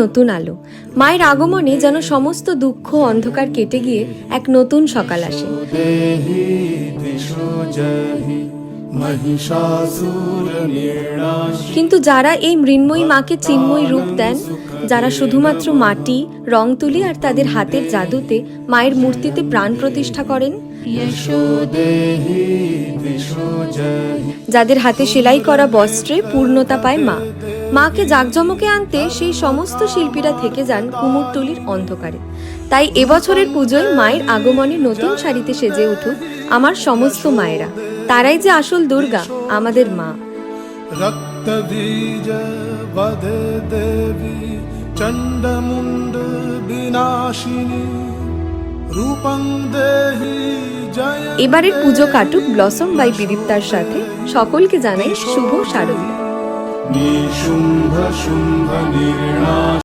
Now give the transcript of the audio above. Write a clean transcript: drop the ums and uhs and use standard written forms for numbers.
নতুন আলো। মায়ের আগমনে যেন সমস্ত দুঃখ অন্ধকার কেটে গিয়ে এক নতুন সকাল আসে। কিন্তু যারা এই মৃন্ময়ী মাকে চিন্ময় রূপ দেন, যারা শুধুমাত্র মাটি রং তুলি আর তাদের হাতের জাদুতে মায়ের মূর্তিতে প্রাণ প্রতিষ্ঠা করেন, যাদের হাতে সেলাই করা বস্ত্রে পূর্ণতা পায় মা, মাকে জাঁকজমকে আনতে সেই সমস্ত শিল্পীরা থেকে যান কুমোরটুলির অন্ধকারে। তাই এবছরের পুজোয় মায়ের আগমনে নতুন শাড়িতে সেজে উঠুক আমার সমস্ত মায়েরা। তারাই যে আসল দুর্গা, আমাদের মা। রক্তবীজ বদে দেবী চণ্ডমুণ্ড বিনাশিনী রূপং দেহি জয়। এবারের পুজো কাটুক ব্লসম বাই বিদীপ্তার সাথে। সকলকে জানাই শুভ শারদীয়া। নিশুম্ভ শুম্ভ নির্ণাশ।